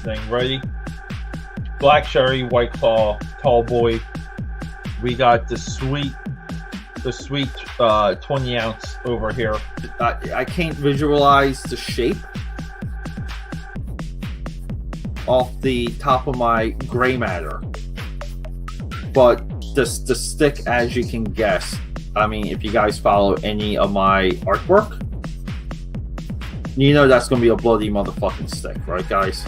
thing. Ready? Black cherry, white claw, tall boy. We got the sweet 20 ounce over here. I can't visualize the shape off the top of my gray matter, but the stick, as you can guess, I mean, if you guys follow any of my artwork, you know that's going to be a bloody motherfucking stick, right, guys?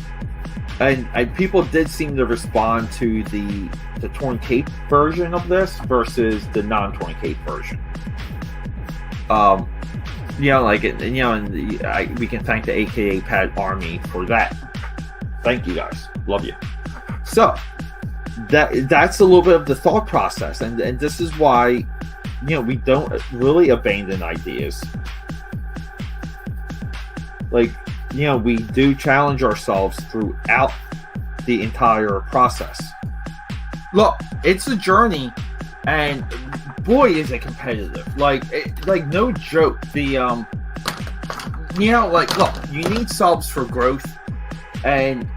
And people did seem to respond to the torn cape version of this versus the non-torn cape version. We can thank the AKAPAD army for that. Thank you guys, love you. So that's a little bit of the thought process, and this is why we don't really abandon ideas. Like, we do challenge ourselves throughout the entire process. Look, it's a journey, and boy, is it competitive. Like no joke. The look, you need subs for growth, and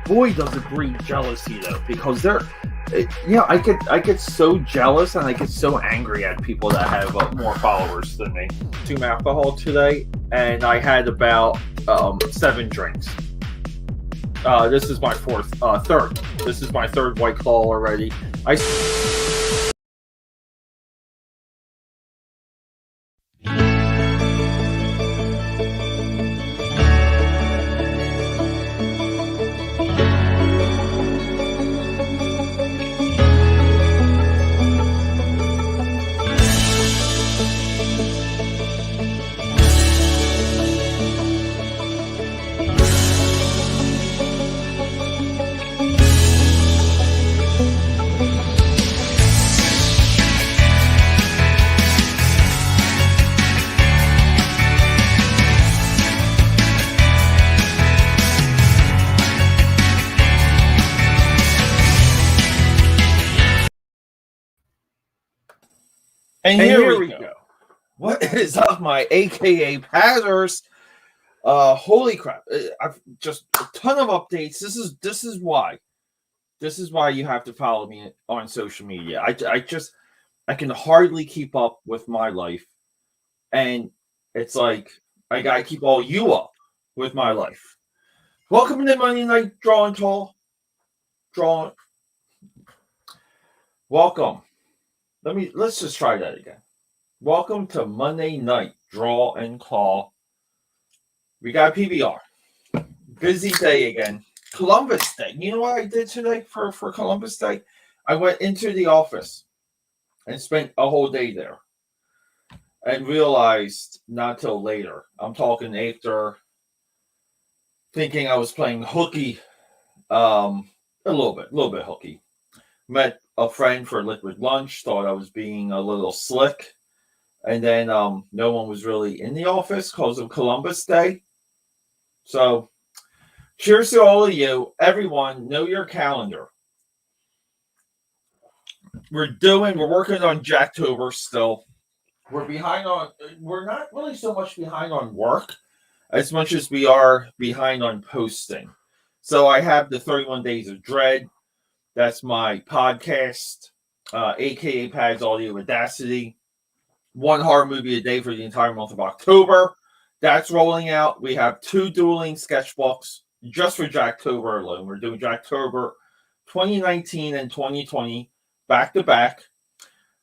boy, does it breed jealousy though, because I get so jealous and I get so angry at people that have more followers than me. Consume alcohol today, and I had about 7 drinks. This is my third. This is my third White Claw already. And here we go. What is up, my AKAPADers? Holy crap! I've just a ton of updates. This is why you have to follow me on social media. I can hardly keep up with my life, and it's like I gotta keep all you up with my life. Welcome to Monday Night Drawing. Welcome. Let's just try that again. Welcome to Monday Night Draw and Call. We got PBR. Busy day again. Columbus Day. You know what I did today for Columbus Day? I went into the office and spent a whole day there, and realized not till later. I'm talking after thinking I was playing hooky, a little bit hooky. Met a friend for liquid lunch, thought I was being a little slick, and then no one was really in the office because of Columbus Day. So cheers to all of you. Everyone, know your calendar. We're working on Jacktober still. We're not really so much behind on work as much as we are behind on posting. So I have the 31 Days of Dread. That's my podcast, AKAPAD's Audio Audacity. 1 horror movie a day for the entire month of October. That's rolling out. We have 2 dueling sketchbooks just for Jacktober alone. We're doing Jacktober 2019 and 2020 back to back.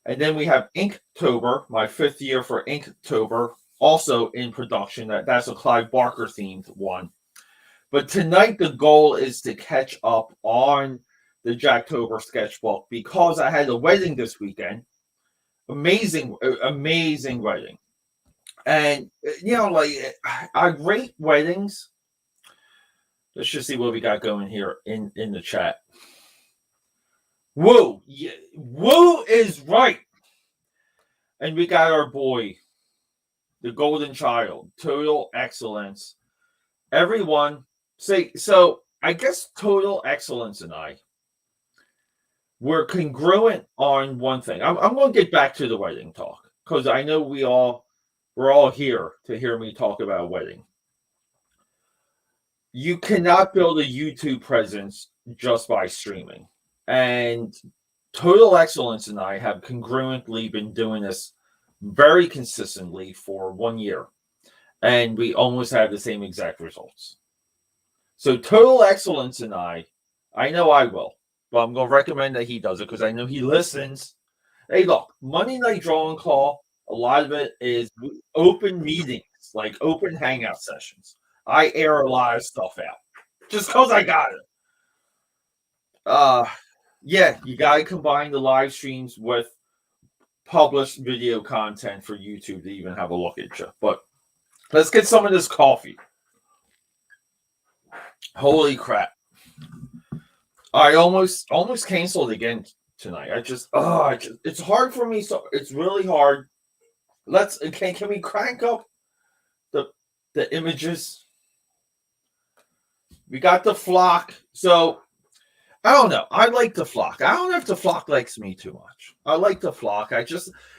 And then we have Inktober, my 5th year for Inktober, also in production. That's a Clive Barker themed one. But tonight the goal is to catch up on the Jacktober sketchbook because I had a wedding this weekend. Amazing wedding. And, I rate weddings. Let's just see what we got going here in the chat. Woo! Yeah, woo is right. And we got our boy, the golden child, total excellence. Everyone say, so I guess total excellence and I, we're congruent on one thing. I'm going to get back to the wedding talk because I know we're all here to hear me talk about a wedding. you cannot build a YouTube presence just by streaming. And Total Excellence and I have congruently been doing this very consistently for 1 year. And we almost have the same exact results. So Total Excellence and I know I will, but I'm going to recommend that he does it because I know he listens. Hey, look, Monday Night Drawing Call, a lot of it is open meetings, like open hangout sessions. I air a lot of stuff out just because I got it. Yeah, you got to combine the live streams with published video content for YouTube to even have a look at you. But let's get some of this coffee. Holy crap. I almost canceled again tonight. It's hard for me. So it's really hard. Can we crank up the images? We got the flock. So I don't know. I like the flock. I don't know if the flock likes me too much. I like the flock.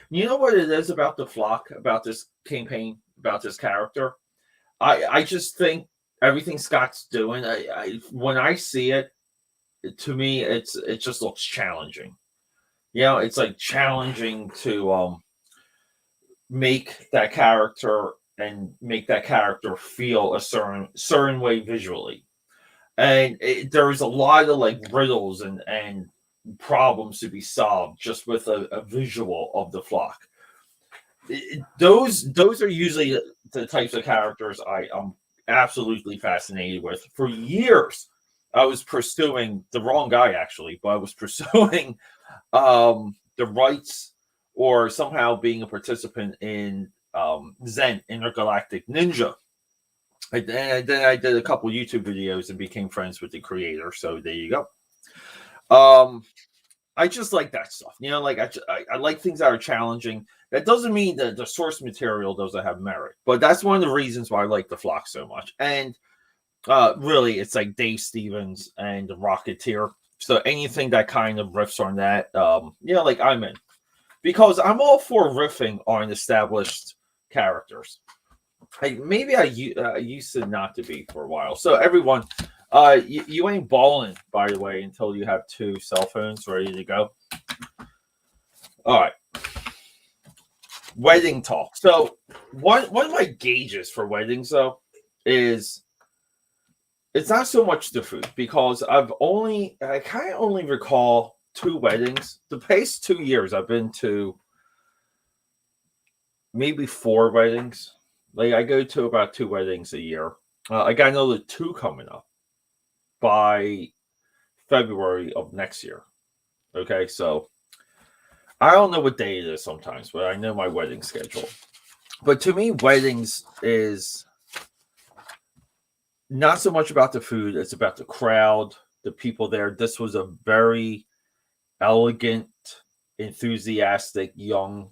You know what it is about the flock, about this campaign, about this character? I just think everything Scott's doing, when I see it, to me, it just looks challenging. You know, it's like challenging to make that character and make that character feel a certain way visually. And there's a lot of like riddles and problems to be solved just with a visual of the flock. Those are usually the types of characters I'm absolutely fascinated with. For years, I was pursuing the wrong guy, actually, but I was pursuing the rights or somehow being a participant in Zen, Intergalactic Ninja. Then I did a couple YouTube videos and became friends with the creator. So there you go. I just like that stuff. You know, like I like things that are challenging. That doesn't mean that the source material doesn't have merit, but that's one of the reasons why I like the flock so much. And really, it's like Dave Stevens and the Rocketeer. So anything that kind of riffs on that, like I'm in, because I'm all for riffing on established characters. Maybe I used to not to be for a while. So everyone, you ain't balling, by the way, until you have 2 cell phones ready to go. All right. Wedding talk. So one of my gauges for weddings, though, is it's not so much the food, because I kind of only recall 2 weddings. The past 2 years, I've been to maybe 4 weddings. Like I go to about 2 weddings a year. I got another 2 coming up by February of next year. Okay, so I don't know what day it is sometimes, but I know my wedding schedule. But to me, weddings is not so much about the food, it's about the crowd, the people there. This was a very elegant, enthusiastic, young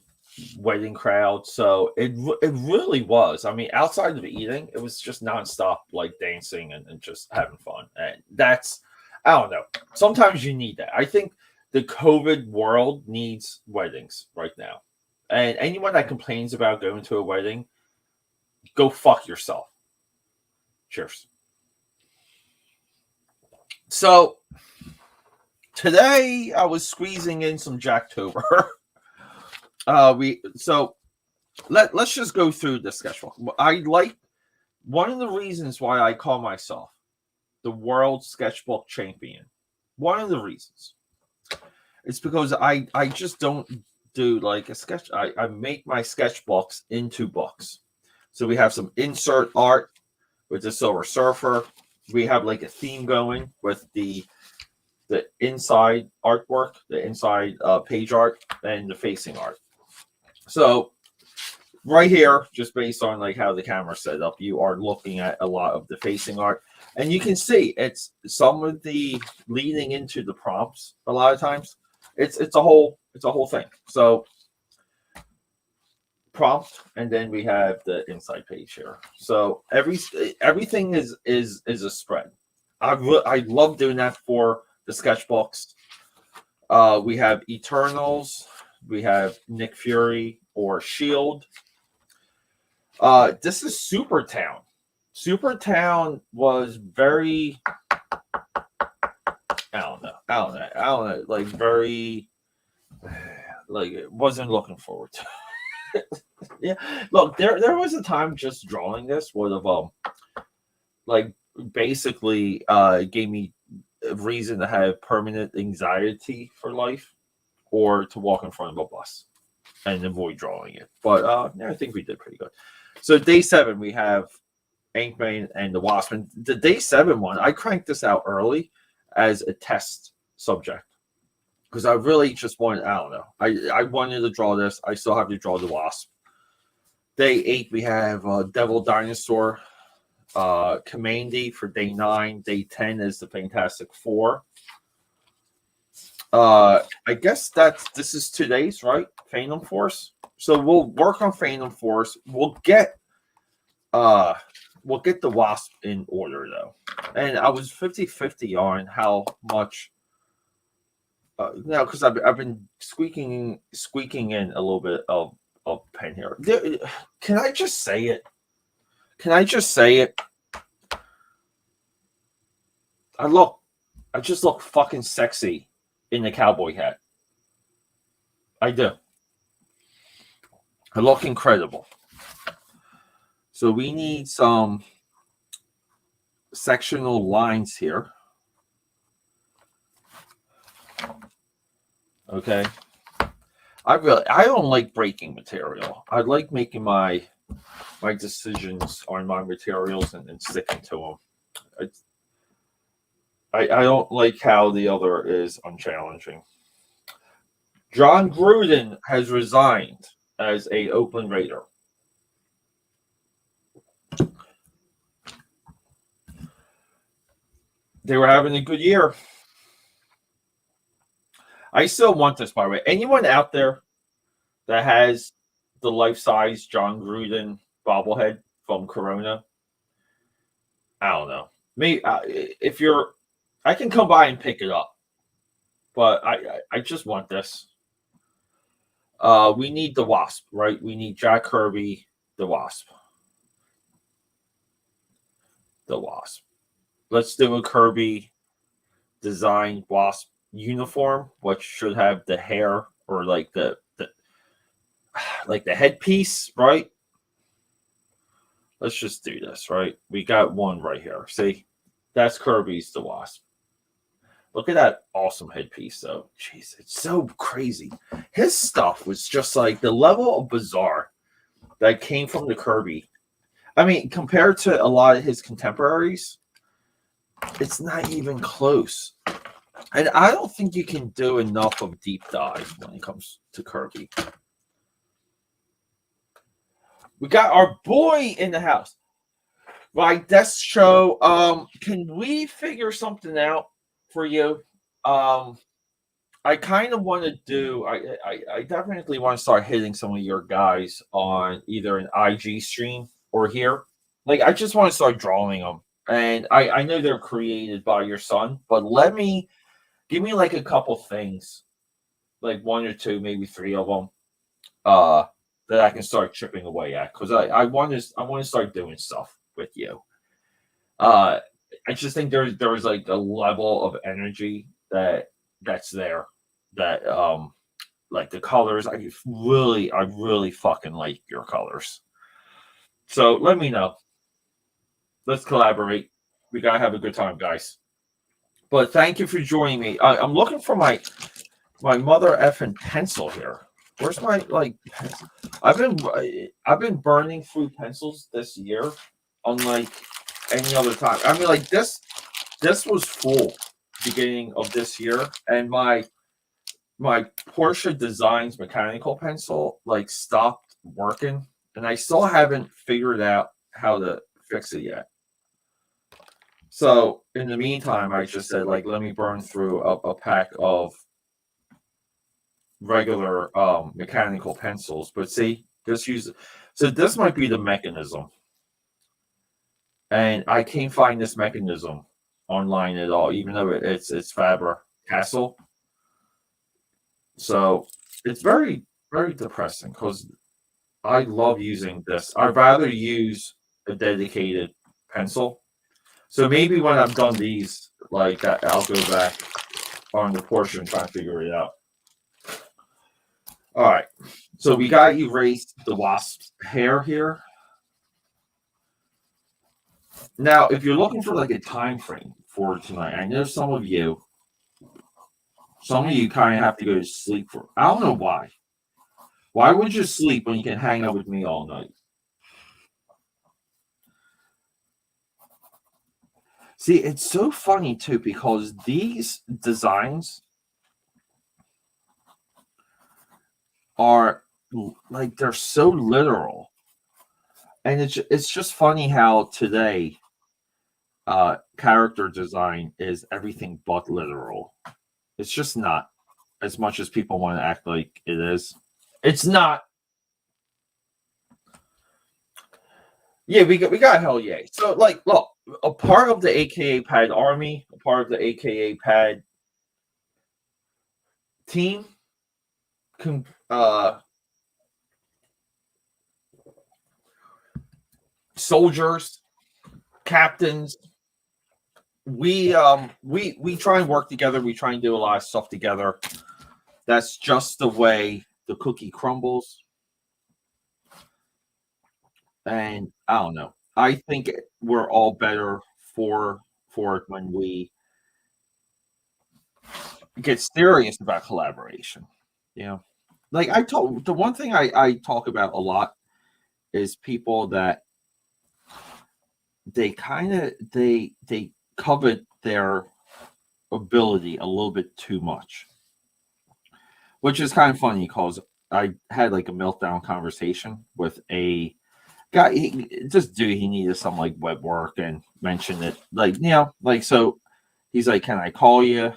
wedding crowd. So it really was. I mean, outside of eating, it was just nonstop, like dancing and just having fun. And that's, I don't know. Sometimes you need that. I think the COVID world needs weddings right now. And anyone that complains about going to a wedding, go fuck yourself. Cheers. So today I was squeezing in some Jacktober. Let's just go through the sketchbook. I like one of the reasons why I call myself the world sketchbook champion. One of the reasons is because I just don't do like a sketch. I make my sketchbooks into books. So we have some insert art with the Silver Surfer. We have like a theme going with the inside artwork, the inside page art, and the facing art. So right here, just based on like how the camera's set up, you are looking at a lot of the facing art, and you can see it's some of the leading into the prompts. A lot of times, it's a whole thing. So prompt, and then we have the inside page here. So everything is a spread. I love doing that for the sketchbooks. We have Eternals. We have Nick Fury or Shield. This is Supertown. Supertown was very, I don't know, like very, like it wasn't looking forward to. Yeah, look, there was a time just drawing this would have like basically gave me a reason to have permanent anxiety for life or to walk in front of a bus and avoid drawing it. But yeah, I think we did pretty good. So day 7 we have Ant-Man and the Wasp. And the day 7 one, I cranked this out early as a test subject because I really just wanted, I don't know, I wanted to draw this. I still have to draw the Wasp. Day 8 we have Devil Dinosaur, Commandy for day 9. Day 10 is the Fantastic Four. I guess this is today's, right? Phantom Force. So we'll work on Phantom Force. We'll get the Wasp in order though. And I was 50-50 on how much now because I've been squeaking in a little bit of pen here. Can I just say it? I just look fucking sexy in the cowboy hat. I do. I look incredible. So we need some sectional lines here. Okay. I don't like breaking material. I like making my decisions on my materials and sticking to them. I don't like how the other is unchallenging. John Gruden has resigned as a Oakland Raider. They were having a good year. I still want this, by the way. Anyone out there that has the life-size John Gruden bobblehead from Corona? I don't know. Maybe if you're, I can come by and pick it up. But I just want this. We need the Wasp, right? We need Jack Kirby, the Wasp. The Wasp. Let's do a Kirby designed Wasp uniform, which should have the hair or like the headpiece, right? Let's just do this, right? We got one right here. See, that's Kirby's the Wasp. Look at that awesome headpiece, though. Jeez, it's so crazy. His stuff was just like the level of bizarre that came from the Kirby. I mean, compared to a lot of his contemporaries, it's not even close. And I don't think you can do enough of deep dive when it comes to Kirby. We got our boy in the house. Right, desk show. Can we figure something out for you? I kind of want to do. I definitely want to start hitting some of your guys on either an IG stream or here. Like, I just want to start drawing them, and I know they're created by your son, but give me like a couple things, like 1 or 2, maybe 3 of them, that I can start chipping away at because I want to start doing stuff with you. I just think there's like a level of energy that's there that like the colors. I really fucking like your colors. So let me know. Let's collaborate. We gotta have a good time, guys. But thank you for joining me. I'm looking for my mother effing pencil here. Where's my pencil? I've been burning through pencils this year, unlike any other time. I mean, like this was full beginning of this year, and my Porsche Designs mechanical pencil stopped working, and I still haven't figured out how to fix it yet. So in the meantime, I just said let me burn through a pack of regular mechanical pencils. But see, just use it. So this might be the mechanism. And I can't find this mechanism online at all, even though it's Faber-Castell. So it's very, very depressing because I love using this. I'd rather use a dedicated pencil. So maybe when I've done these, like I'll go back on the portion and try to figure it out. All right. So we got erased the wasp's hair here. Now, if you're looking for like a time frame for tonight, I know some of you kind of have to go to sleep for. I don't know why. Why would you sleep when you can hang out with me all night? See, it's so funny too because these designs are like they're so literal, and it's just funny how today character design is everything but literal. It's just not as much as people want to act like it is. It's not. Yeah, we got hell yeah. So like, look, a part of the AKA Pad army, a part of the AKA Pad team, soldiers, captains. We try and work together. We try and do a lot of stuff together. That's just the way the cookie crumbles. And I don't know. I think we're all better for it when we get serious about collaboration. You know, like the one thing I talk about a lot is people that they covet their ability a little bit too much, which is kind of funny because I had like a meltdown conversation with a guy. He needed some like web work and mentioned it, like, you know, like, so he's like, can I call you?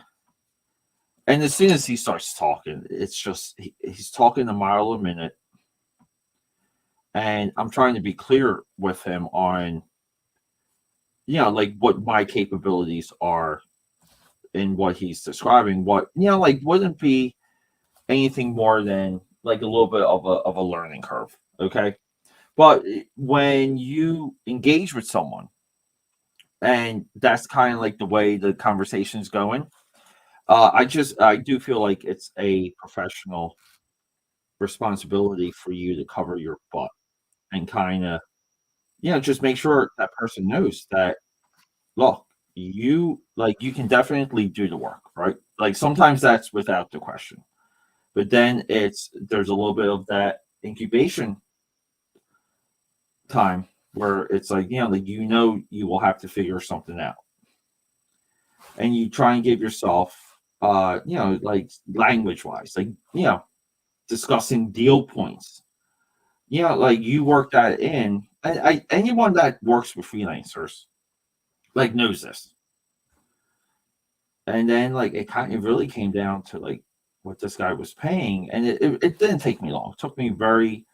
And as soon as he starts talking, it's just he's talking a mile a minute, and I'm trying to be clear with him on, you know, like what my capabilities are in what he's describing. What, you know, like wouldn't be anything more than like a little bit of a learning curve, okay? But when you engage with someone, and that's kind of like the way the conversation's going, I do feel like it's a professional responsibility for you to cover your butt and kind of, you know, just make sure that person knows that, look, you can definitely do the work, right? Like sometimes that's without the question, but then there's a little bit of that incubation time where it's like, you know, like, you know, you will have to figure something out, and you try and give yourself, you know, like language wise, like, you know, discussing deal points, you know, like you work that in. Anyone that works with freelancers like knows this. And then like it really came down to like what this guy was paying, and it didn't take me long. It took me very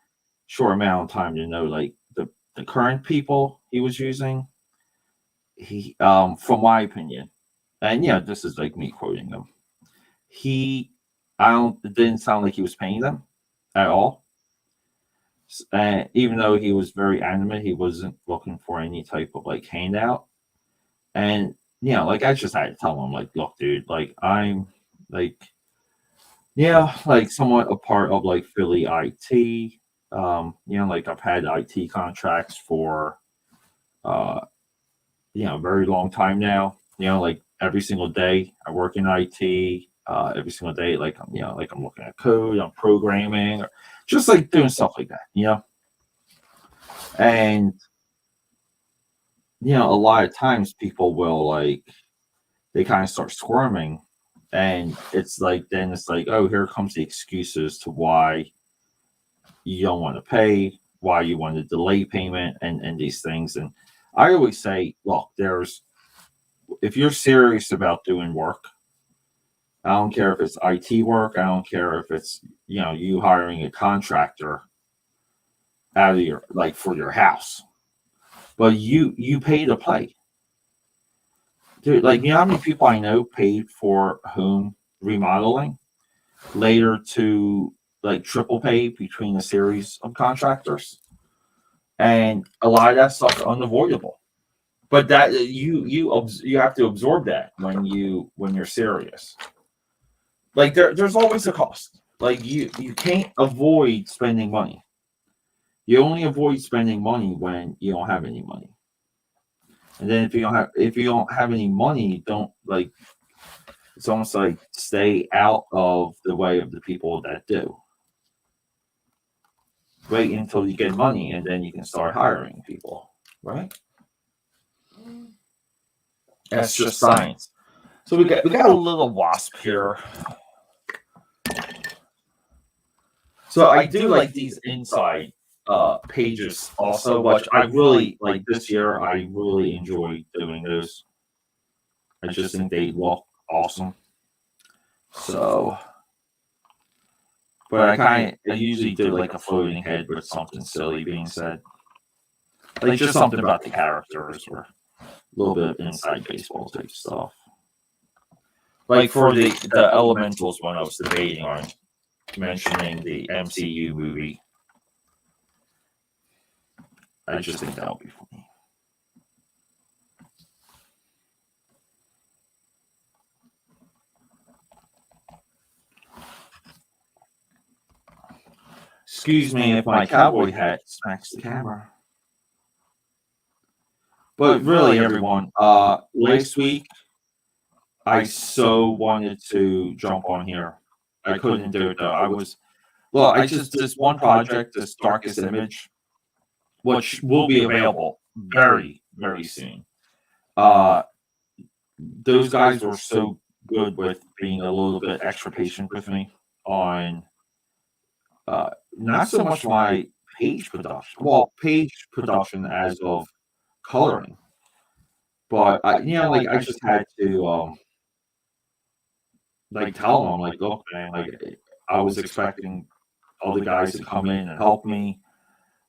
short amount of time to know like the current people he was using. He from my opinion, and yeah, this is like me quoting them. It didn't sound like he was paying them at all. And even though he was very adamant, he wasn't looking for any type of like handout. And, you know, like I just had to tell him, like, look, dude, like I'm like, yeah, like somewhat a part of like Philly IT. You know, like I've had IT contracts for you know, a very long time now. You know, like every single day I work in IT. Every single day, like I'm, you know, like I'm looking at code, I'm programming, or just like doing stuff like that, you know. And, you know, a lot of times people will like, they kind of start squirming, and it's like, then it's like, oh, here comes the excuses to why you don't want to pay, why you want to delay payment, and these things. And I always say, look, if you're serious about doing work, I don't care if it's IT work, I don't care if it's, you know, you hiring a contractor out of your, like, for your house, but you pay to play. Dude, like, you know how many people I know paid for home remodeling later to like triple pay between a series of contractors? And a lot of that stuff's unavoidable. But that you have to absorb that when you're serious. Like there's always a cost. Like you can't avoid spending money. You only avoid spending money when you don't have any money. And then if you don't have any money, don't like it's almost like stay out of the way of the people that do. Wait until you get money and then you can start hiring people, right? That's just science. So we got a little wasp here. So I do like these inside pages also, which I really like this year. I really enjoy doing those. I just think they look awesome. So, but I usually do like a floating head with something silly being said, like just something about the characters or a little bit of inside baseball type stuff. Like for the Elementals one, I was debating on mentioning the MCU movie. I just think that would be funny. Excuse me if my cowboy hat smacks the camera. But really, everyone, last week, I so wanted to jump on here. I couldn't do it, though. I just, this one project, this Darkest Image, which will be available very, very soon. Those guys were so good with being a little bit extra patient with me on not so much my page production. Well, page production as of coloring, but I just had to like tell them, like, look, man, like I was expecting all the guys to come in and help me.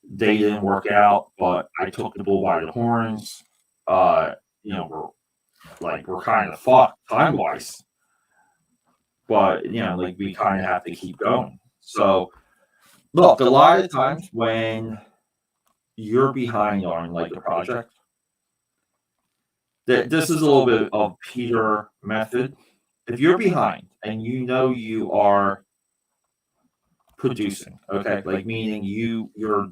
They didn't work out, but I took the bull by the horns. We're kind of fucked time wise, but like we kind of have to keep going. So look, a lot of times when you're behind on like a project, this is a little bit of Peter method. If you're behind and you are producing, okay, like meaning you're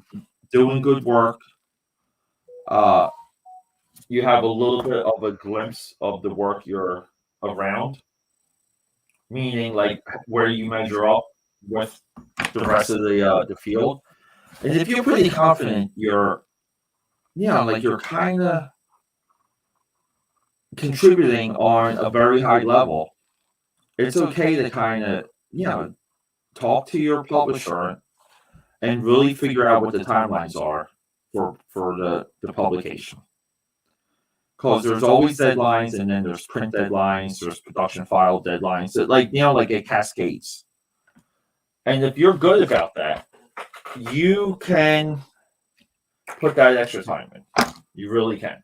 doing good work, you have a little bit of a glimpse of the work you're around, meaning like where you measure up with the rest of the field. And if you're pretty confident you're you're kind of contributing on a very high level, it's okay to kind of talk to your publisher and really figure out what the timelines are for the publication. Because there's always deadlines, and then there's print deadlines, there's production file deadlines. So like it cascades. And if you're good about that, you can put that extra time in. You really can.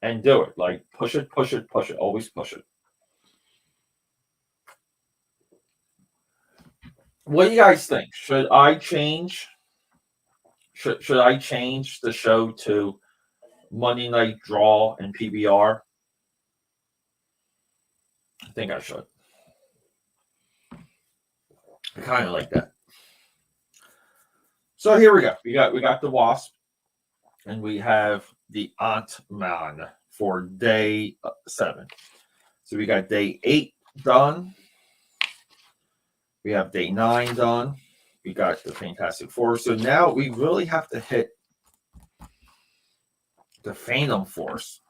And do it. Like push it, push it, push it. Always push it. What do you guys think? Should I change? Should I change the show to Monday Night Draw and PBR? I think I should. I kind of like that. So here we go. We got the Wasp, and we have the Ant-Man for day 7. So we got day 8 done. We have day 9 done. We got the Fantastic Four. So now we really have to hit the Phantom Force.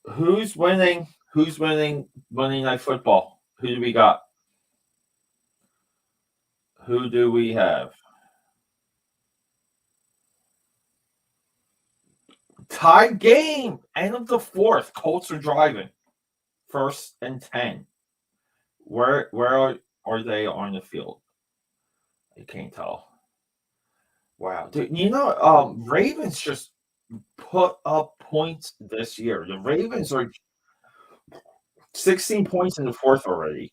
Who's winning? Who's winning Monday Night Football? Who do we got? Who do we have? Tied game. End of the 4th. Colts are driving. 1st and 10. Where are they on the field? I can't tell. Wow. Dude, Ravens just put up points this year. The Ravens are 16 points in the 4th already.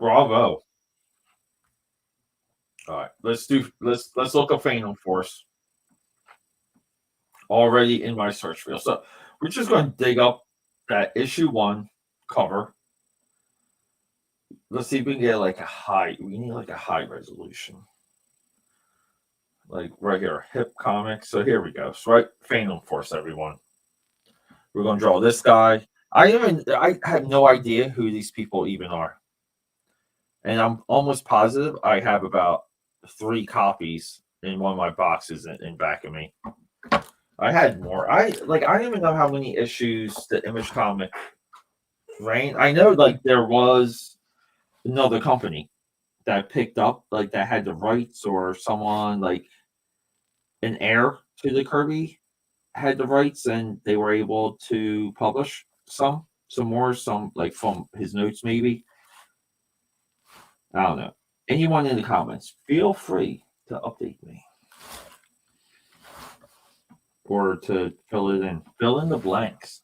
Bravo. All right, let's look up Phantom Force. Already in my search field. So we're just going to dig up that issue 1 cover. Let's see if we can get like a high. We need like a high resolution. Like right here, Hip Comics. So here we go. So right, Phantom Force, everyone. We're going to draw this guy. I have no idea who these people even are. And I'm almost positive I have about 3 copies in one of my boxes in back of me. I had more. I don't even know how many issues the Image comic ran. I know like there was another company that picked up like that had the rights, or someone like an heir to the Kirby had the rights, and they were able to publish some more, some like from his notes maybe. I don't know. Anyone in the comments, feel free to update me. Or to fill it in. Fill in the blanks.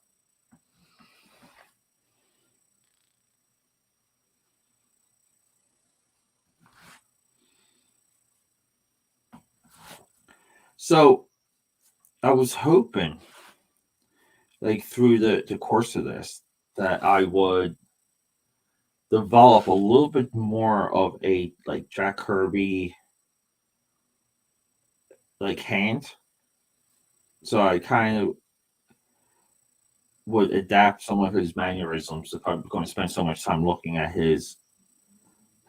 So I was hoping, like through the course of this, that I would develop a little bit more of a like Jack Kirby like hand. So I kind of would adapt some of his mannerisms if I'm going to spend so much time looking at his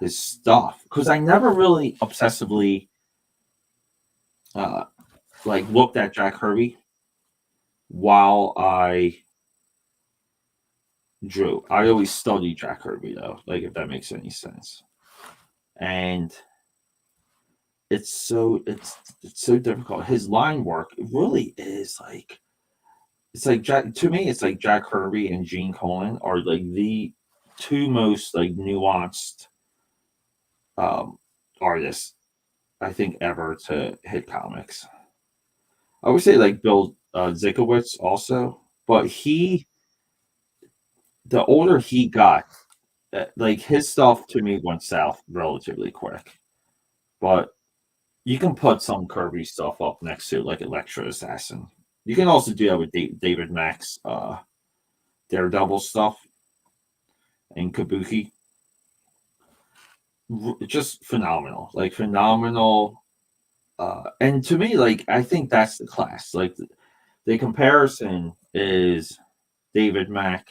stuff, because I never really obsessively like looked at Jack Kirby while I drew. I always studied Jack Kirby though, like if that makes any sense. And it's so difficult. His line work really is like, it's like Jack, to me it's like Jack Kirby and Gene Colan are like the 2 most like nuanced artists I think ever to hit comics. I would say like Bill Zikowitz also, but the older he got, like his stuff to me went south relatively quick. But you can put some Kirby stuff up next to like Electro Assassin. You can also do that with David Mack's Daredevil stuff and Kabuki. Just phenomenal, like phenomenal. And to me, like I think that's the class. Like the comparison is David Mack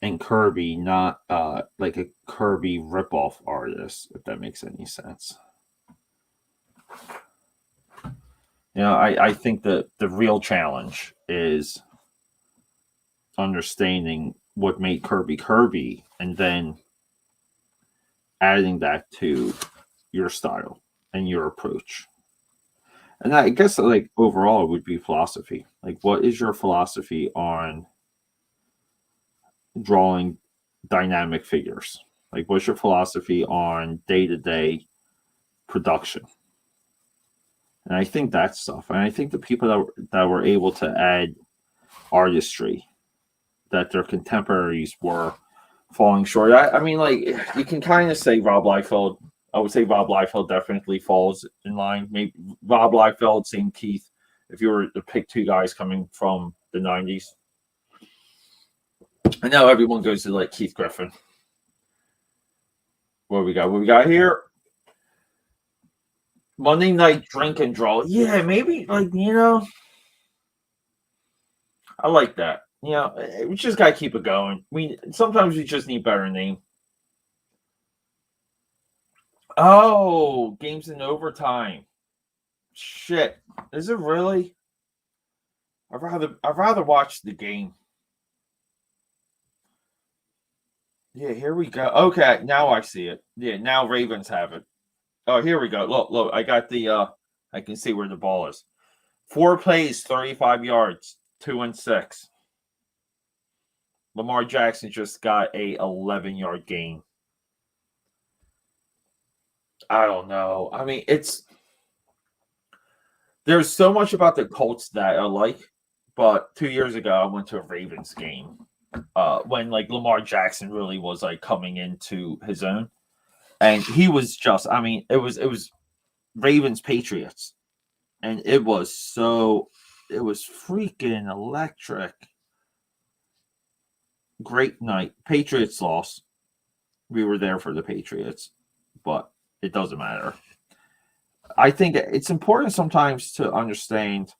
and Kirby, not like a Kirby ripoff artist, if that makes any sense. You know, I think that the real challenge is understanding what made Kirby Kirby, and then adding that to your style and your approach. And I guess like overall it would be philosophy. Like what is your philosophy on drawing dynamic figures? Like what's your philosophy on day-to-day production? And I think that stuff. And I think the people that were able to add artistry that their contemporaries were falling short. I mean, like you can kind of say Rob Liefeld. I would say Rob Liefeld definitely falls in line. Maybe Rob Liefeld, same Keith. If you were to pick 2 guys coming from the 90s. I know everyone goes to like Keith Griffin. What we got? What we got here? Monday night drink and draw. Yeah, maybe like, you know, I like that. You know, we just gotta keep it going. Sometimes we just need better name. Oh, games in overtime. Shit, is it really? I'd rather watch the game. Yeah, here we go. Okay, now I see it. Yeah, now Ravens have it. Oh, here we go. Look, I got the I can see where the ball is. 4 plays, 35 yards, 2 and 6. Lamar Jackson just got a 11-yard gain. I don't know. I mean, there's so much about the Colts that I like, but 2 years ago I went to a Ravens game when like Lamar Jackson really was like coming into his own. and he was just, I mean, it was Ravens Patriots, and it was freaking electric. Great night. Patriots lost. We were there for the Patriots, but it doesn't matter. I think it's important sometimes to understand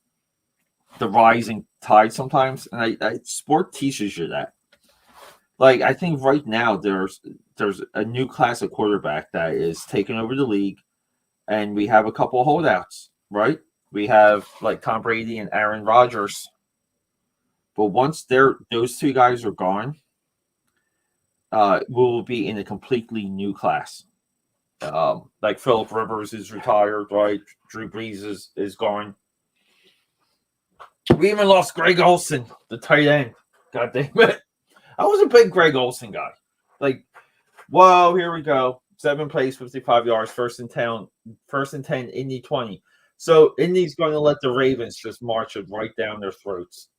the rising tide sometimes, and sport teaches you that. Like, I think right now there's a new class of quarterback that is taking over the league, and we have a couple of holdouts, right? We have like Tom Brady and Aaron Rodgers. But once those two guys are gone, we'll be in a completely new class. Like Philip Rivers is retired, right? Drew Brees is gone. We even lost Greg Olsen, the tight end. God damn it. I was a big Greg Olsen guy. Like, whoa, here we go. 7 plays, 55 yards, first and 10, Indy 20. So Indy's going to let the Ravens just march it right down their throats.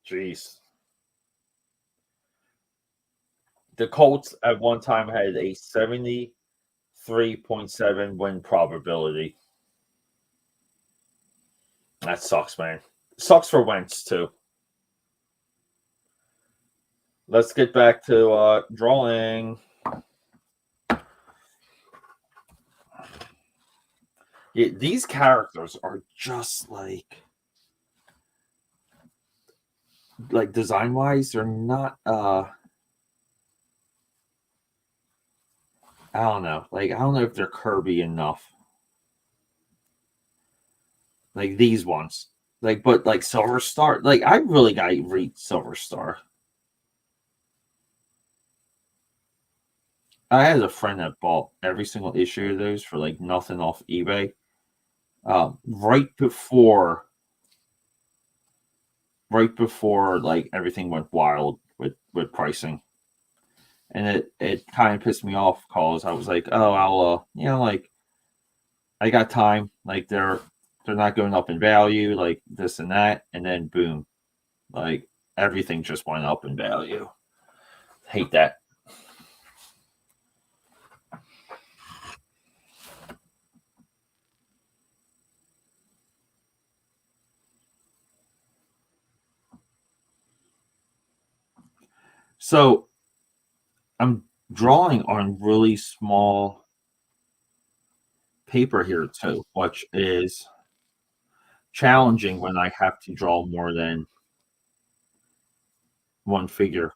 Jeez. The Colts at one time had a 73.7 win probability. That sucks, man. Sucks for Wentz, too. Let's get back to drawing. Yeah, these characters are just like design-wise, they're not I don't know. Like, I don't know if they're Kirby enough. Like these ones. Like, but like Silver Star. Like, I really gotta read Silver Star. I had a friend that bought every single issue of those for like nothing off eBay. Right before like everything went wild with pricing. And it kind of pissed me off because I was like, oh, I'll like, I got time. Like, they're not going up in value, like this and that, and then boom, like everything just went up in value. Hate that. So I'm drawing on really small paper here too, which is challenging when I have to draw more than one figure.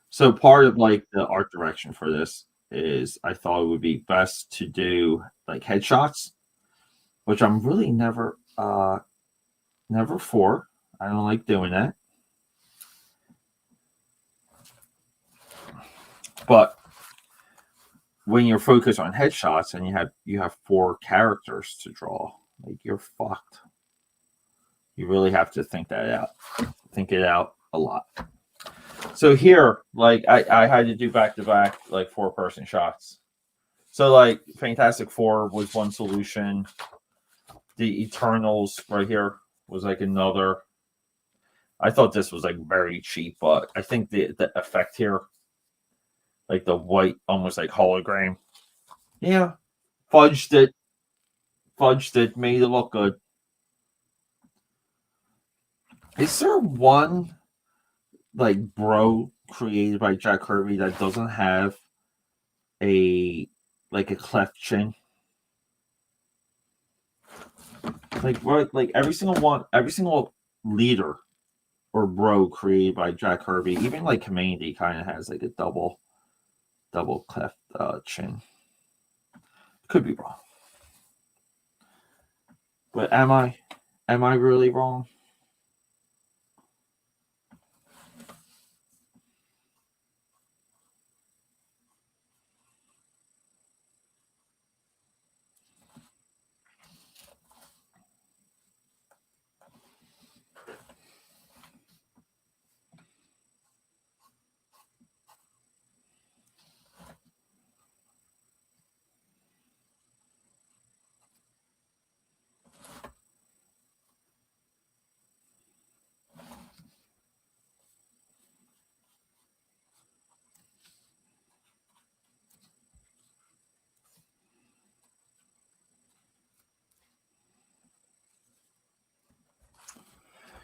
So part of like the art direction for this is I thought it would be best to do like headshots, which I'm really never for. I don't like doing that. But when you're focused on headshots and you have 4 characters to draw, like, you're fucked. You really have to think that out. Think it out a lot. So here, like, I had to do back-to-back, like, 4-person shots. So, like, Fantastic Four was one solution. The Eternals right here was, like, another. I thought this was, like, very cheap, but I think the effect here, like the white, almost like hologram. Yeah. Fudged it, made it look good. Is there one like bro created by Jack Kirby that doesn't have a cleft chin? Like, what? Like every single leader or bro created by Jack Kirby, even like Community, kind of has like a double cleft chin. Could be wrong, but am I really wrong?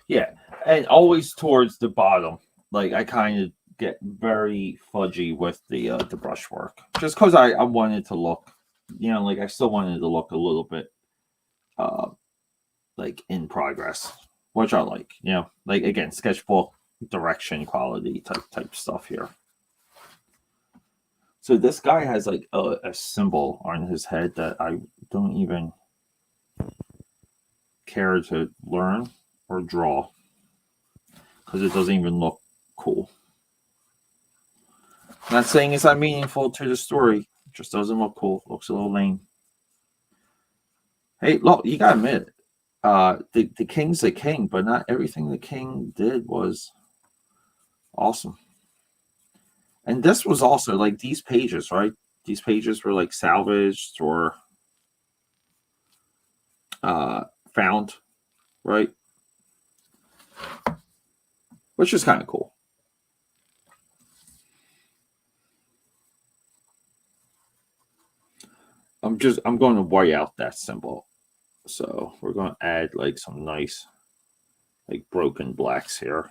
Yeah, and always towards the bottom. Like I kind of get very fudgy with the brushwork, just because I wanted to look, like I still wanted to look a little bit uh like in progress, which I like. Like again, sketchbook direction quality type stuff here. So this guy has like a symbol on his head that I don't even care to learn or draw because it doesn't even look cool. I'm not saying it's not meaningful to the story. It just doesn't look cool. Looks a little lame. Hey, look, you gotta admit, the king's the king, but not everything the king did was awesome. And this was also like these pages, right? These pages were like salvaged or found, right? Which is kind of cool. I'm going to white out that symbol. So we're going to add like some nice like broken blacks here.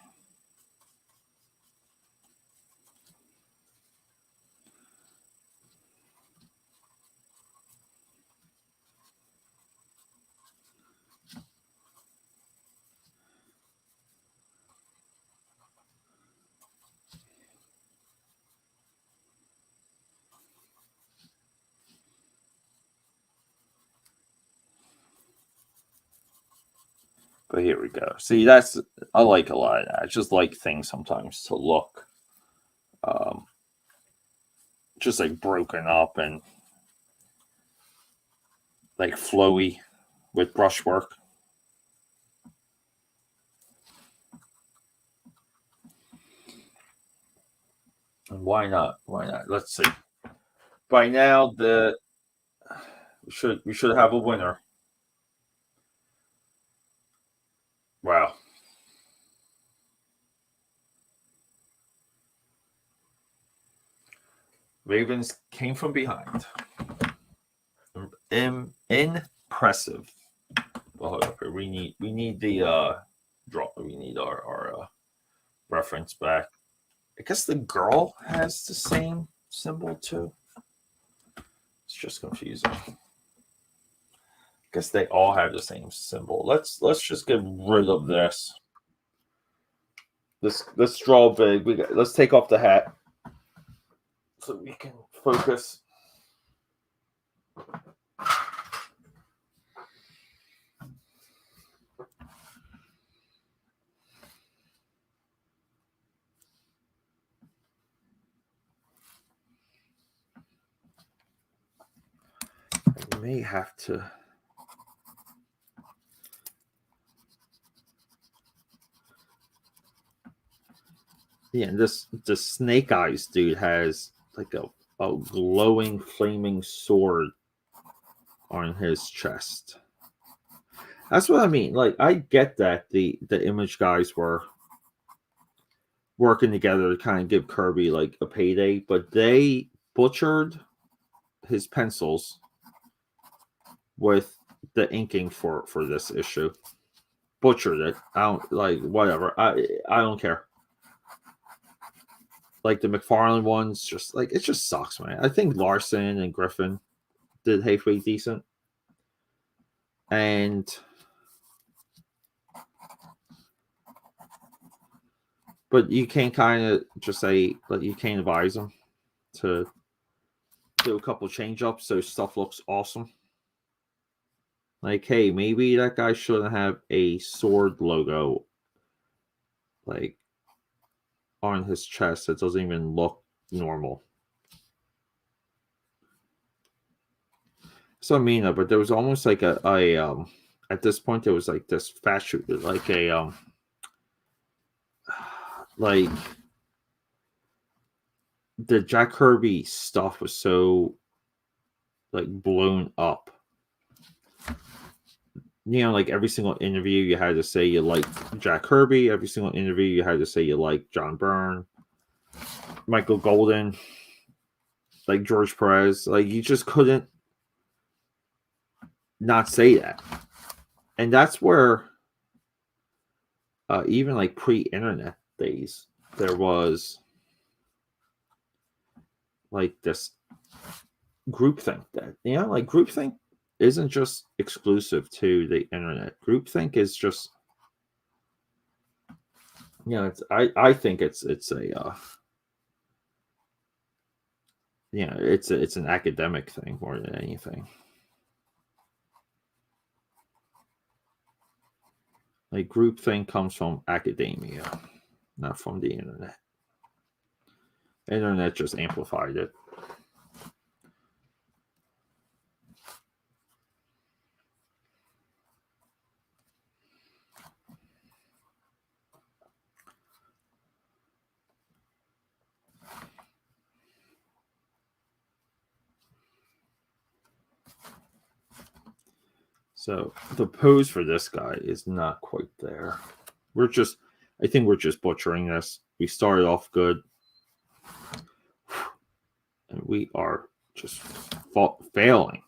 But here we go. See, I like a lot of that. I just like things sometimes to look just like broken up and like flowy with brushwork. And why not? Why not? Let's see. By now, we should have a winner. Wow. Ravens came from behind. Impressive. Well, hold up here. We need the draw. We need our reference back. I guess the girl has the same symbol too. It's just confusing. I guess they all have the same symbol. Let's just get rid of this. Let's draw big. Let's take off the hat so we can focus. I may have to. Yeah, the Snake Eyes dude has like a glowing flaming sword on his chest. That's what I mean. Like I get that the Image guys were working together to kind of give Kirby like a payday, but they butchered his pencils with the inking for this issue. Butchered it. I don't like whatever. I don't care. Like the McFarlane ones, just like it just sucks, man. I think Larson and Griffin did halfway decent, but you can't kind of just say like you can't advise them to do a couple change ups so stuff looks awesome. Like, hey, maybe that guy shouldn't have a sword logo like on his chest that doesn't even look normal. So I mean, but there was almost like a at this point there was like this fashion, like a like the Jack Kirby stuff was so like blown up. Like every single interview you had to say you like Jack Kirby. Every single interview you had to say you like John Byrne, Michael Golden, like George Perez. Like you just couldn't not say that. And that's where even like pre-internet days, there was like this groupthink that, like groupthink isn't just exclusive to the internet. Groupthink is just, it's I think it's a it's an academic thing more than anything. Like groupthink comes from academia, not from the internet. Internet just amplified it. So the pose for this guy is not quite there. I think we're just butchering this. We started off good, and we are just failing.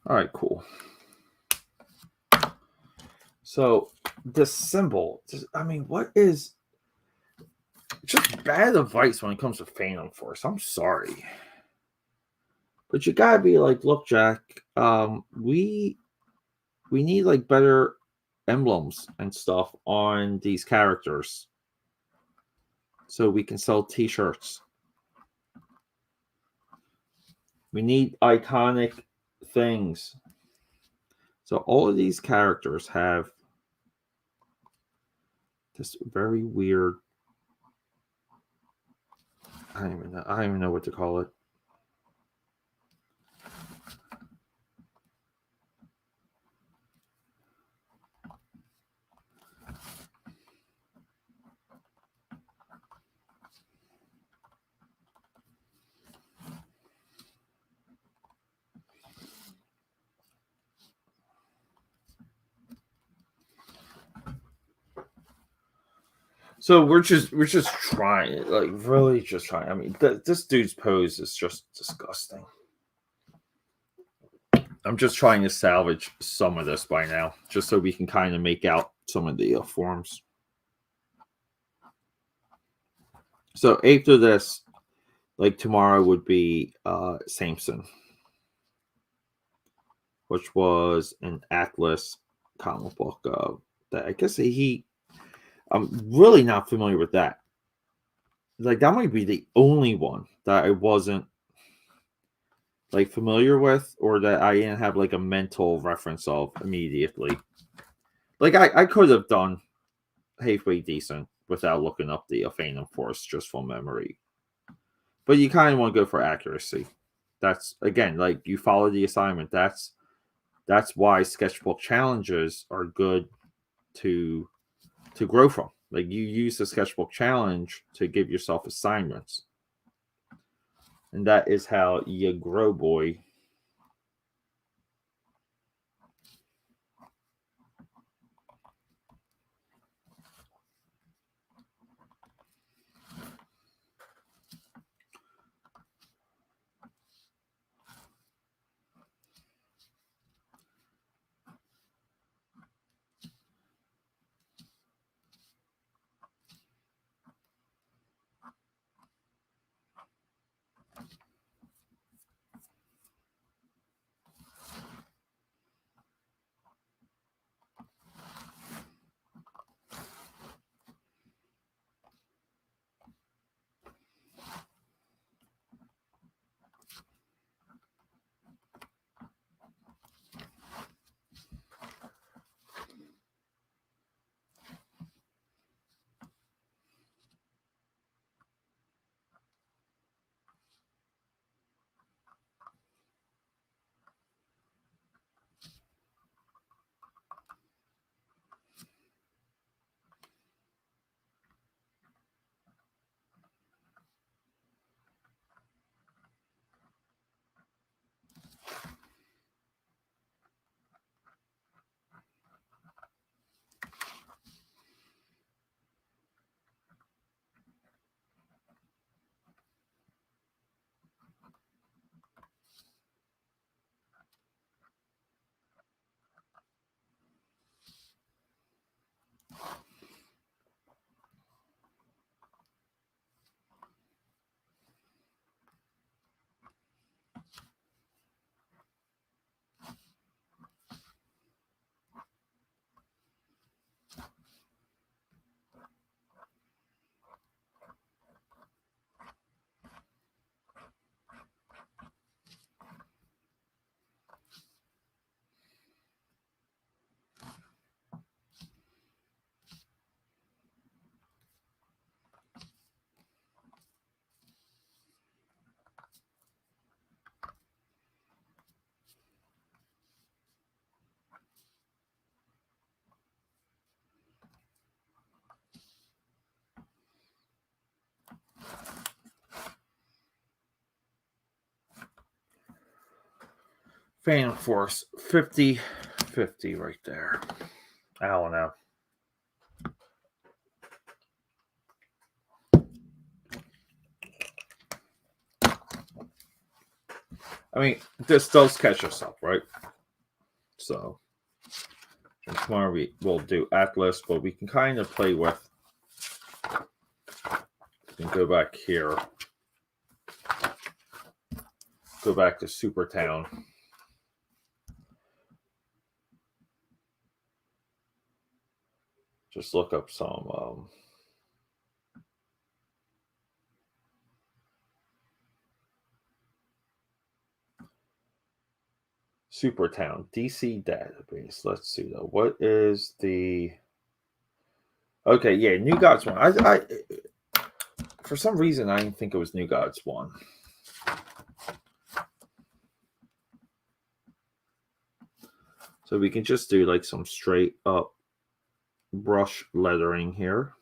All right, cool. So this symbol, what is just bad advice when it comes to Phantom Force? I'm sorry, but you gotta be like, look, Jack, we need like better emblems and stuff on these characters so we can sell t-shirts. We need iconic things. So all of these characters have this very weird, I don't even know what to call it. So we're just trying, like really just trying. I mean, this dude's pose is just disgusting. I'm just trying to salvage some of this by now, just so we can kind of make out some of the forms. So after this, like tomorrow would be Samson, which was an Atlas comic book. That I guess I'm really not familiar with that. Like that might be the only one that I wasn't like familiar with, or that I didn't have like a mental reference of immediately. Like I could have done halfway decent without looking up the Phantom Force just from memory. But you kind of want to go for accuracy. That's again, like you follow the assignment. That's why sketchbook challenges are good to grow from. Like you use the sketchbook challenge to give yourself assignments. And that is how you grow, boy. Phantom Force 50 right there. I don't know. I mean, this does catch us up, right? So tomorrow we'll do Atlas, but we can kind of play with. We can go back here. Go back to Supertown. Just look up some Supertown DC database. Let's see though. What is the? Okay, yeah, New Gods one. I for some reason I didn't think it was New Gods one. So we can just do like some straight up brush lettering here.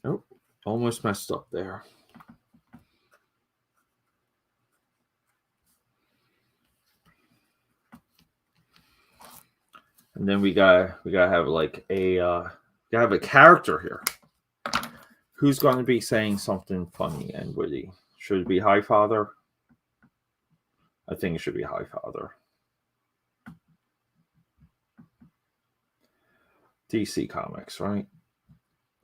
Oh, almost messed up there. And then we gotta have like gotta have a character here. Who's going to be saying something funny and witty? Should it be Highfather? I think it should be Highfather. DC Comics, right?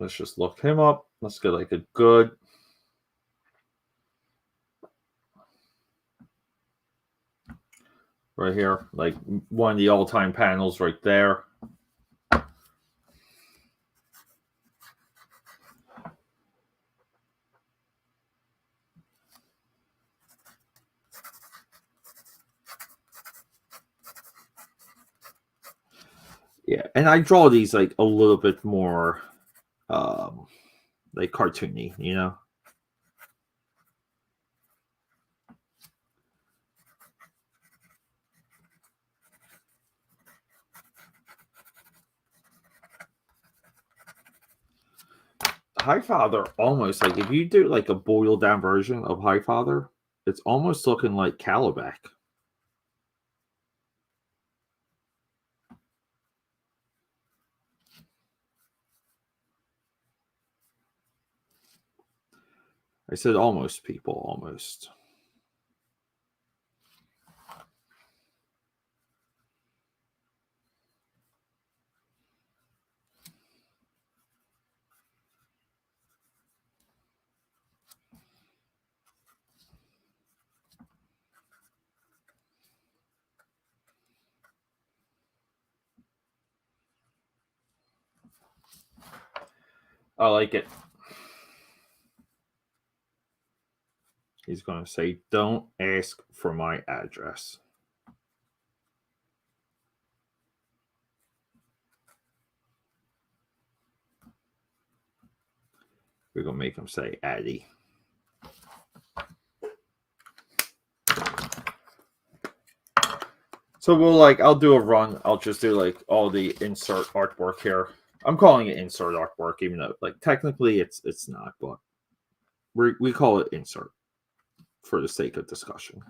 Let's just look him up. Let's get like a good. Right here, like one of the all-time panels right there. Yeah, and I draw these like a little bit more like cartoony, you know. Highfather almost like if you do like a boiled down version of Highfather, it's almost looking like Calabac. I said almost, people, almost. I like it. He's going to say, don't ask for my address. We're going to make him say Addy. So we'll I'll do a run. I'll just do like all the insert artwork here. I'm calling it insert artwork, even though like technically it's not, but we call it insert for the sake of discussion.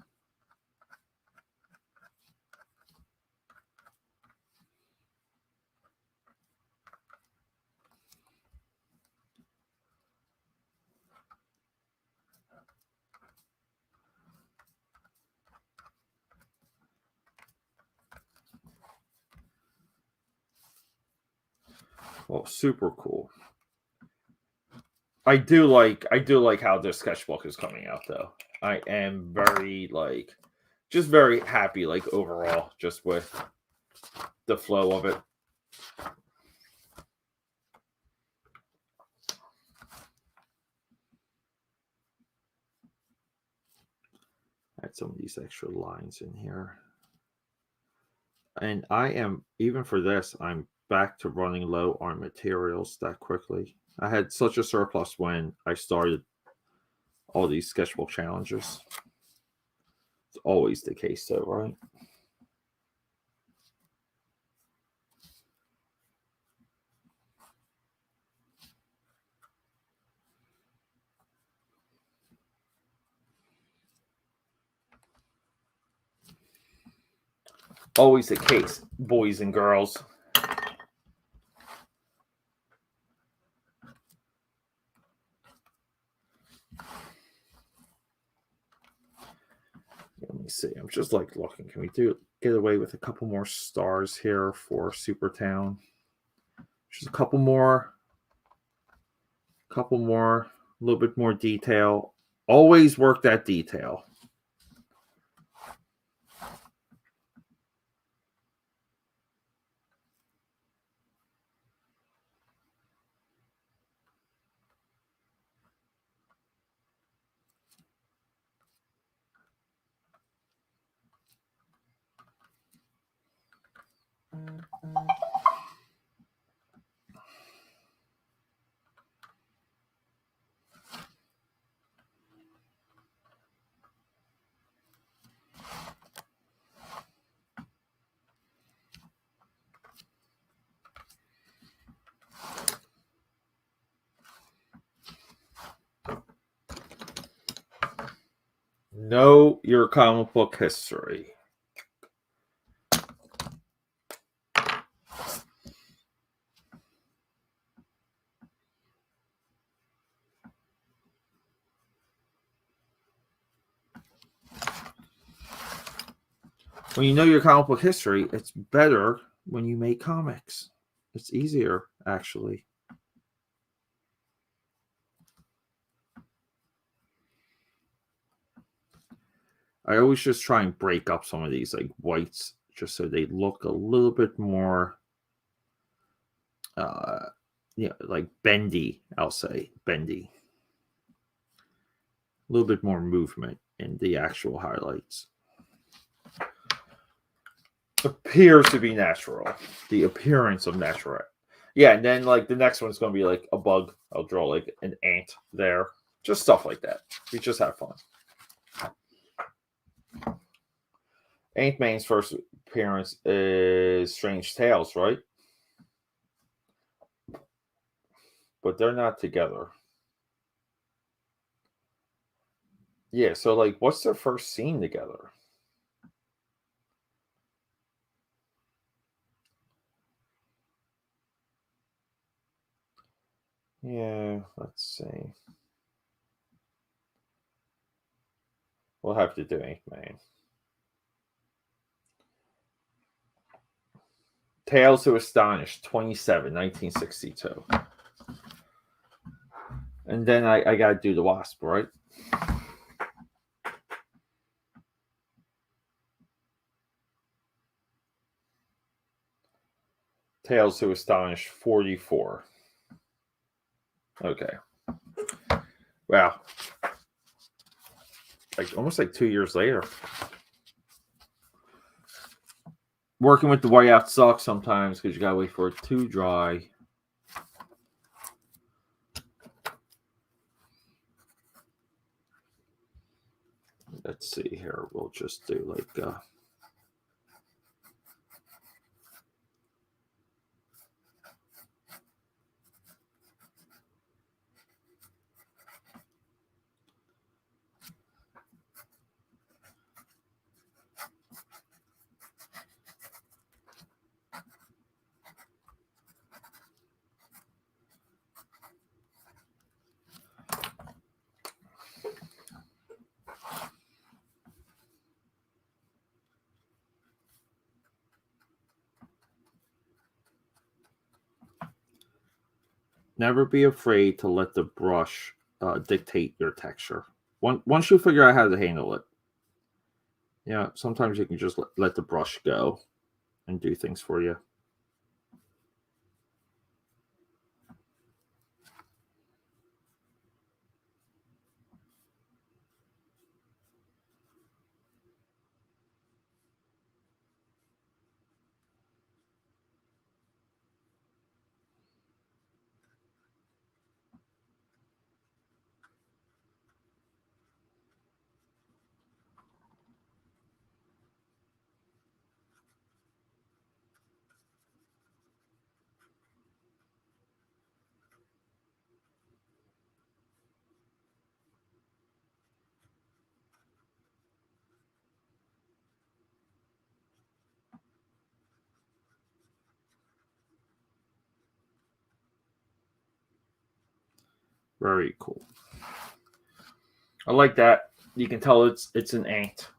Well, super cool. I do like how this sketchbook is coming out though. I am very just very happy overall just with the flow of it. Add some of these extra lines in here. And I am, even for this, I'm back to running low on materials that quickly. I had such a surplus when I started all these sketchbook challenges. It's always the case, though, right? Always the case, boys and girls. Let me see. I'm just like looking. Can we get away with a couple more stars here for Supertown? Just a couple more, a little bit more detail. Always work that detail. Know your comic book history. When you know your comic book history, it's better when you make comics. It's easier, actually. I always just try and break up some of these like whites just so they look a little bit more like bendy, I'll say. Bendy. A little bit more movement in the actual highlights. Appears to be natural. The appearance of natural. Yeah, and then like the next one's gonna be like a bug. I'll draw like an ant there. Just stuff like that. We just have fun. Ant-Man's first appearance is Strange Tales, right? But they're not together. Yeah, so like what's their first scene together? Yeah, let's see. We'll have to do Ant-Man. Tales to Astonish, 27, 1962. And then I got to do the Wasp, right? Tales to Astonish, 44. Okay. Wow. Like almost like 2 years later. Working with the whiteout sucks sometimes because you gotta wait for it to dry. Let's see here. We'll just do like never be afraid to let the brush dictate your texture. Once you figure out how to handle it, yeah, sometimes you can just let the brush go and do things for you. Very cool. I like that. You can tell it's an ant.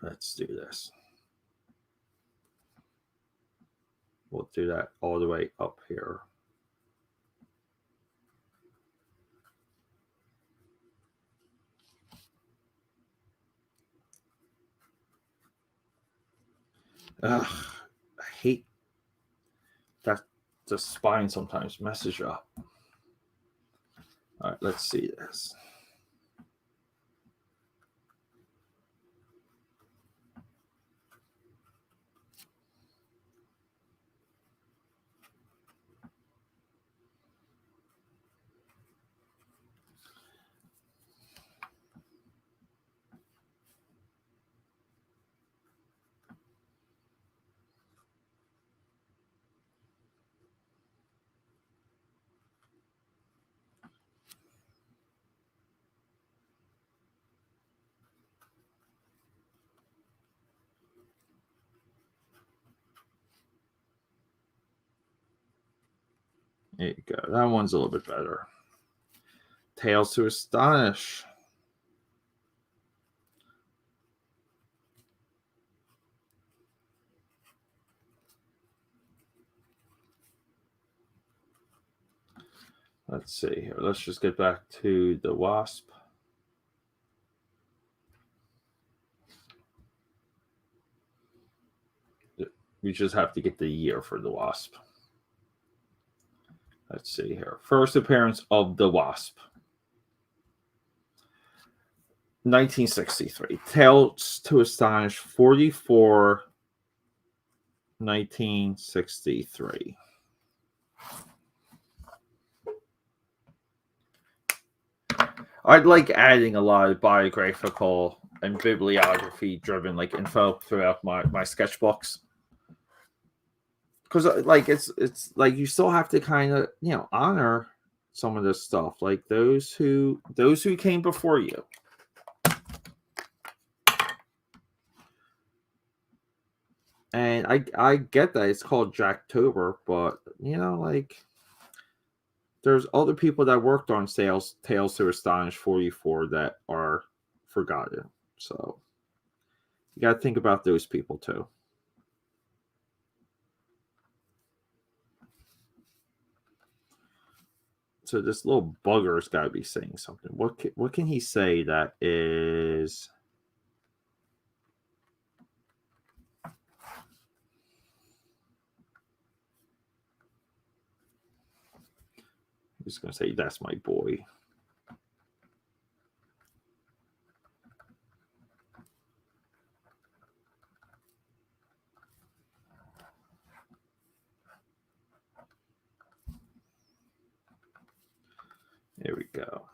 Let's do this. We'll do that all the way up here. Ugh, I hate that the spine sometimes messes you up. All right, let's see this. There you go. That one's a little bit better. Tales to Astonish. Let's see here. Let's just get back to the Wasp. We just have to get the year for the Wasp. Let's see here. First appearance of the Wasp. 1963. Tales to Astonish 44. 1963. I'd like adding a lot of biographical and bibliography driven like info throughout my sketchbooks. Because like it's like you still have to kind of honor some of this stuff, like those who came before you. And I get that it's called Jacktober, but like there's other people that worked on Tales to Astonish 44 that are forgotten. So you got to think about those people too. So this little bugger's got to be saying something. What can he say that is? I'm just gonna say that's my boy. There we go.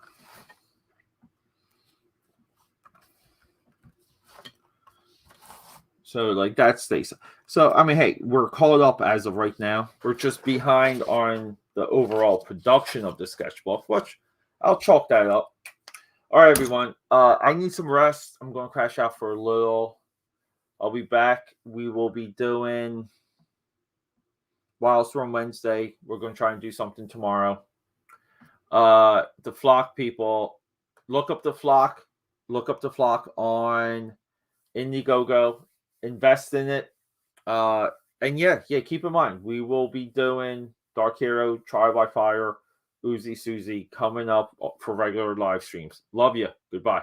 So like that stays. So I mean, hey, we're caught up as of right now. We're just behind on the overall production of the sketchbook, which I'll chalk that up. All right, everyone. I need some rest. I'm going to crash out for a little. I'll be back. We will be doing Wildstorm Wednesday. We're going to try and do something tomorrow. The Flock people, look up the Flock. Look up the Flock on Indiegogo. Invest in it. And yeah, keep in mind, we will be doing Dark Hero, Trial by Fire, Uzi Suzy coming up for regular live streams. Love you. Goodbye.